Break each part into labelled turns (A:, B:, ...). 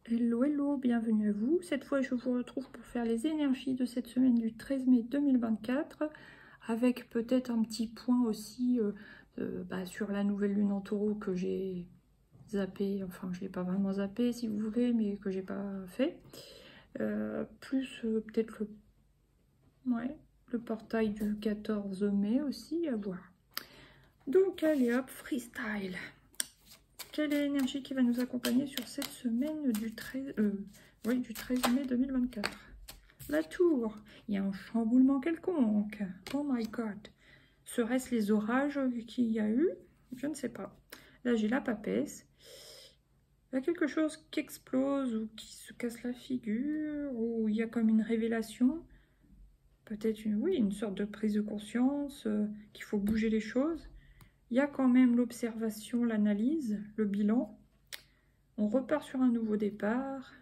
A: Hello, hello, bienvenue à vous. Cette fois, je vous retrouve pour faire les énergies de cette semaine du 13 mai 2024, avec peut-être un petit point aussi sur la nouvelle lune en taureau que j'ai zappé, enfin je ne l'ai pas vraiment zappé si vous voulez, mais que j'ai pas fait. Peut-être le portail du 14 mai aussi, à voir. Donc allez hop, freestyle. Quelle est l'énergie qui va nous accompagner sur cette semaine du 13 mai 2024? La tour. Il y a un chamboulement quelconque. Oh my god. Serait-ce les orages qu'il y a eu? Je ne sais pas. Là, j'ai la papesse. Il y a quelque chose qui explose ou qui se casse la figure, ou il y a comme une révélation. Peut-être une sorte de prise de conscience, qu'il faut bouger les choses. Il y a quand même l'observation, l'analyse, le bilan. On repart sur un nouveau départ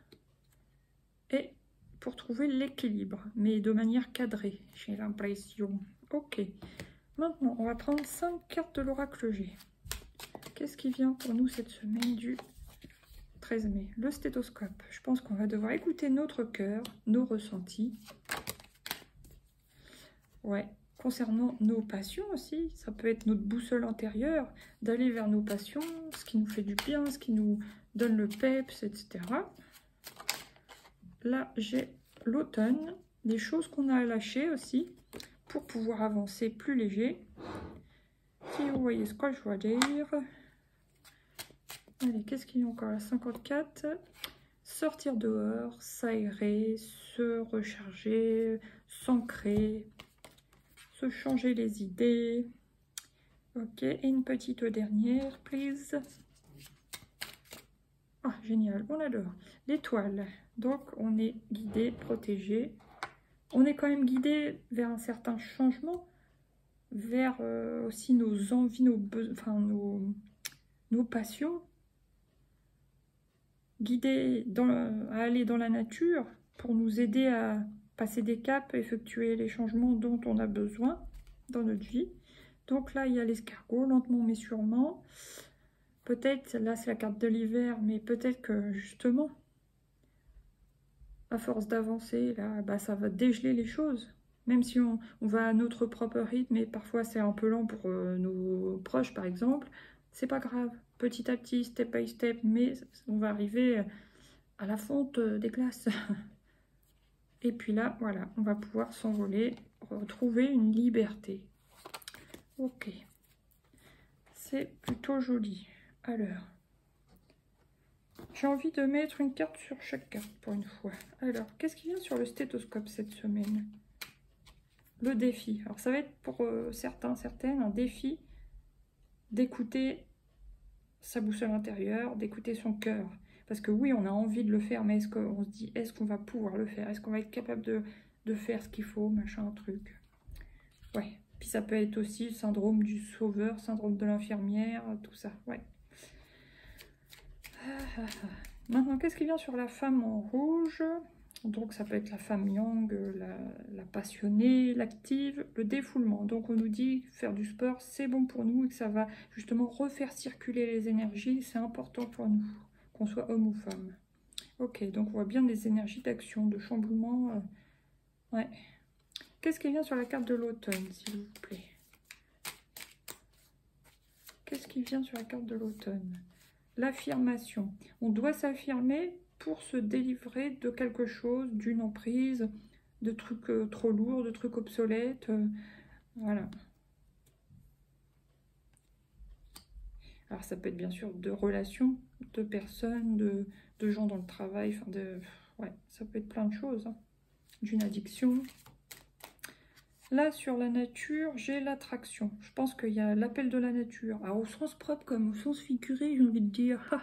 A: et pour trouver l'équilibre, mais de manière cadrée, j'ai l'impression. Ok, maintenant on va prendre 5 cartes de l'oracle G. Qu'est-ce qui vient pour nous cette semaine du 13 mai? Le stéthoscope. Je pense qu'on va devoir écouter notre cœur, nos ressentis. Ouais, concernant nos passions aussi, ça peut être notre boussole intérieure, d'aller vers nos passions, ce qui nous fait du bien, ce qui nous donne le peps, etc. Là, j'ai l'automne, les choses qu'on a à lâcher aussi, pour pouvoir avancer plus léger. Si vous voyez ce que je veux dire. Allez, qu'est-ce qu'il y a encore à 54? Sortir dehors, s'aérer, se recharger, s'ancrer, se changer les idées. Ok, et une petite dernière, please. Ah, génial, on adore. L'étoile. Donc, on est guidé, protégé. On est quand même guidé vers un certain changement, vers aussi nos envies, nos passions. Guidé à aller dans la nature pour nous aider à passer des caps, effectuer les changements dont on a besoin dans notre vie. Donc là, il y a l'escargot, lentement mais sûrement. Peut-être, là c'est la carte de l'hiver, mais peut-être que justement, à force d'avancer, là, ça va dégeler les choses. Même si on va à notre propre rythme, et parfois c'est un peu lent pour nos proches par exemple, c'est pas grave. Petit à petit, step by step, mais on va arriver à la fonte des glaces. Et puis là, voilà, on va pouvoir s'envoler, retrouver une liberté. Ok. C'est plutôt joli. Alors, j'ai envie de mettre une carte sur chaque carte pour une fois. Alors, qu'est-ce qui vient sur le stéthoscope cette semaine? Le défi. Alors, ça va être pour certains, certaines, un défi d'écouter sa boussole intérieure, d'écouter son cœur. Parce que oui, on a envie de le faire, mais est-ce qu'on se dit, est-ce qu'on va pouvoir le faire? Est-ce qu'on va être capable de faire ce qu'il faut, machin, truc? Ouais. Puis ça peut être aussi le syndrome du sauveur, syndrome de l'infirmière, tout ça, ouais. Maintenant, qu'est-ce qui vient sur la femme en rouge? Donc ça peut être la femme yang, la passionnée, l'active, le défoulement. Donc on nous dit faire du sport, c'est bon pour nous et que ça va justement refaire circuler les énergies. C'est important pour nous, qu'on soit homme ou femme. Ok, donc on voit bien des énergies d'action, de chamboulement. Ouais. Qu'est-ce qui vient sur la carte de l'automne, s'il vous plaît? Qu'est-ce qui vient sur la carte de l'automne? L'affirmation. On doit s'affirmer pour se délivrer de quelque chose, d'une emprise, de trucs trop lourds, de trucs obsolètes. Voilà. Alors ça peut être bien sûr de relations, de personnes, de gens dans le travail, enfin ouais, ça peut être plein de choses, hein. D'une addiction. Là, sur la nature, j'ai l'attraction. Je pense qu'il y a l'appel de la nature. Alors, au sens propre comme au sens figuré, j'ai envie de dire.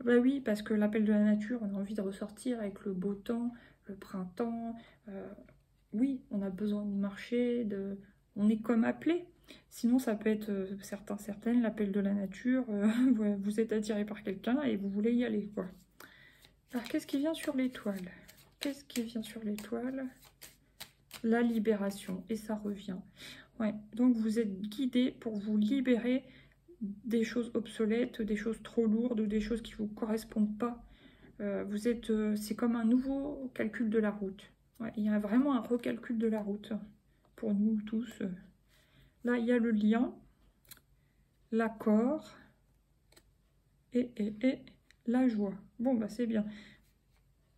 A: Bah oui, parce que l'appel de la nature, on a envie de ressortir avec le beau temps, le printemps. Oui, on a besoin de marcher, on est comme appelé. Sinon, ça peut être certaines, l'appel de la nature. Vous êtes attiré par quelqu'un et vous voulez y aller, quoi. Alors, qu'est-ce qui vient sur l'étoile? Qu'est-ce qui vient sur l'étoile? La libération, et ça revient. Ouais, donc vous êtes guidé pour vous libérer des choses obsolètes, des choses trop lourdes ou des choses qui ne vous correspondent pas. c'est comme un nouveau calcul de la route. Ouais, il y a vraiment un recalcul de la route pour nous tous. Là, il y a le lien, l'accord et la joie. Bon, bah c'est bien.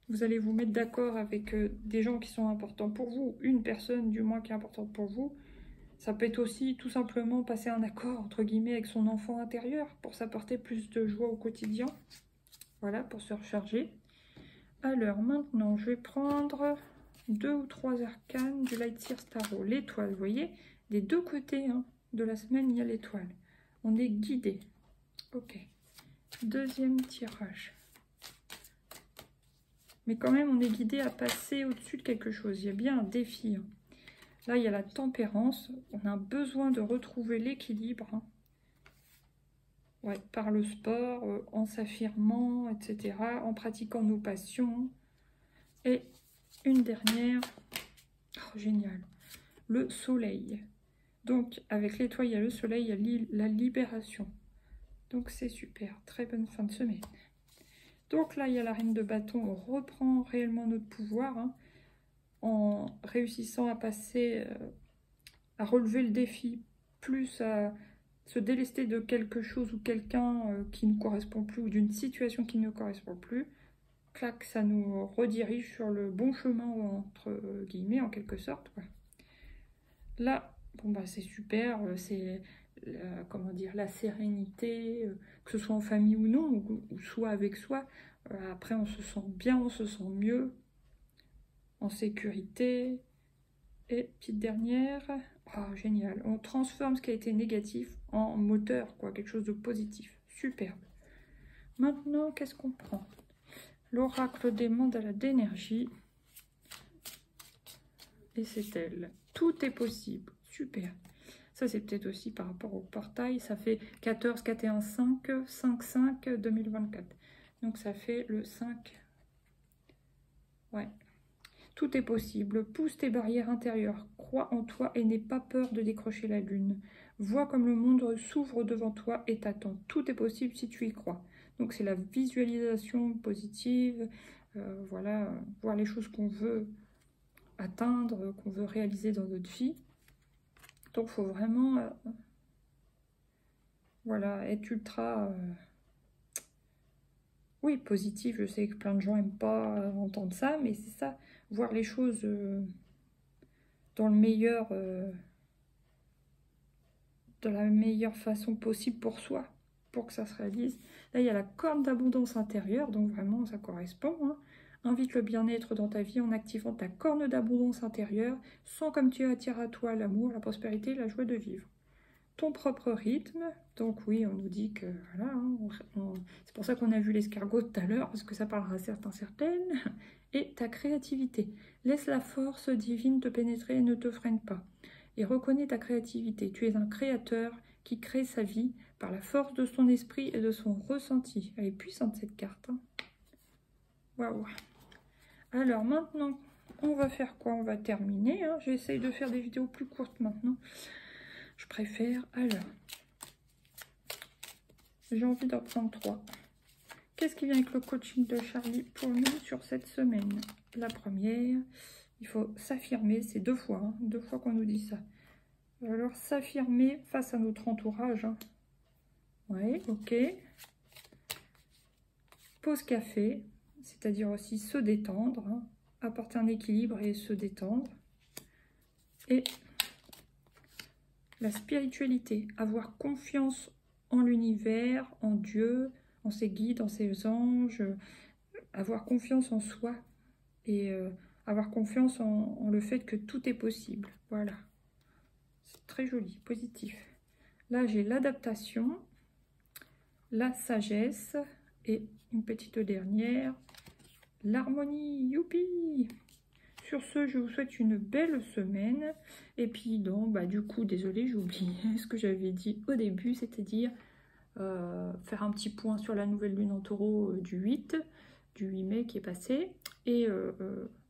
A: Vous allez vous mettre d'accord avec des gens qui sont importants pour vous, une personne du moins qui est importante pour vous. Ça peut être aussi tout simplement passer un accord, entre guillemets, avec son enfant intérieur pour s'apporter plus de joie au quotidien. Voilà, pour se recharger. Alors maintenant, je vais prendre 2 ou 3 arcanes du Lightseer Tarot. L'étoile, vous voyez, des deux côtés de la semaine, il y a l'étoile. On est guidé. Ok. Deuxième tirage. Mais quand même, on est guidé à passer au-dessus de quelque chose. Il y a bien un défi. Là, il y a la tempérance. On a besoin de retrouver l'équilibre. Ouais, par le sport, en s'affirmant, etc. En pratiquant nos passions. Et une dernière. Oh, génial. Le soleil. Donc, avec l'étoile, il y a le soleil, il y a la libération. Donc, c'est super. Très bonne fin de semaine. Donc là, il y a la reine de bâton. On reprend réellement notre pouvoir en réussissant à passer, à relever le défi, plus à se délester de quelque chose ou quelqu'un qui ne correspond plus ou d'une situation qui ne correspond plus. Clac, ça nous redirige sur le bon chemin, entre guillemets, en quelque sorte. Voilà. Là, bon bah c'est super, c'est comment dire, la sérénité, que ce soit en famille ou non, ou soit avec soi. Après, on se sent bien, on se sent mieux, en sécurité. Et petite dernière, oh, génial, on transforme ce qui a été négatif en moteur, quoi, quelque chose de positif. Superbe. Maintenant, qu'est-ce qu'on prend? L'oracle des mandales d'énergie. Et c'est elle. Tout est possible. Super. Ça, c'est peut-être aussi par rapport au portail. Ça fait 14, 4 et 1, 5, 5, 5, 2024. Donc, ça fait le 5. Ouais. Tout est possible. Pousse tes barrières intérieures. Crois en toi et n'aie pas peur de décrocher la lune. Vois comme le monde s'ouvre devant toi et t'attend. Tout est possible si tu y crois. Donc, c'est la visualisation positive. Voilà, voir les choses qu'on veut atteindre, qu'on veut réaliser dans notre vie. Donc, il faut vraiment voilà, être ultra oui, positif. Je sais que plein de gens n'aiment pas entendre ça, mais c'est ça, voir les choses dans le meilleur de la meilleure façon possible pour soi, pour que ça se réalise. Là, il y a la corne d'abondance intérieure, donc vraiment, ça correspond. Invite le bien-être dans ta vie en activant ta corne d'abondance intérieure. Sens comme tu attires à toi l'amour, la prospérité, la joie de vivre. Ton propre rythme. Donc oui, on nous dit que voilà, c'est pour ça qu'on a vu l'escargot tout à l'heure, parce que ça parlera à certains, certaines. Et ta créativité. Laisse la force divine te pénétrer et ne te freine pas. Et reconnais ta créativité. Tu es un créateur qui crée sa vie par la force de son esprit et de son ressenti. Elle est puissante cette carte. Waouh. Alors maintenant, on va faire quoi? On va terminer. J'essaye de faire des vidéos plus courtes maintenant. Je préfère. Alors, j'ai envie d'en prendre 3. Qu'est-ce qui vient avec le coaching de Charlie pour nous sur cette semaine? La première, il faut s'affirmer. C'est 2 fois, 2 fois qu'on nous dit ça. Alors, s'affirmer face à notre entourage. Oui, ok. Pause café, c'est-à-dire aussi se détendre. Apporter un équilibre et se détendre. Et la spiritualité, avoir confiance en l'univers, en Dieu, en ses guides, en ses anges, avoir confiance en soi et avoir confiance en le fait que tout est possible. Voilà, c'est très joli, positif. Là, j'ai l'adaptation, la sagesse et une petite dernière, l'harmonie. Youpi! Sur ce, je vous souhaite une belle semaine. Et puis, donc, bah, du coup, désolé, j'ai oublié ce que j'avais dit au début, c'est-à-dire faire un petit point sur la nouvelle lune en taureau du 8 mai qui est passé. Et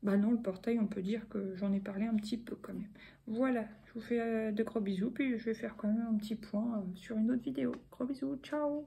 A: bah non, le portail, on peut dire que j'en ai parlé un petit peu quand même. Voilà, je vous fais de gros bisous, puis je vais faire quand même un petit point sur une autre vidéo. Gros bisous, ciao!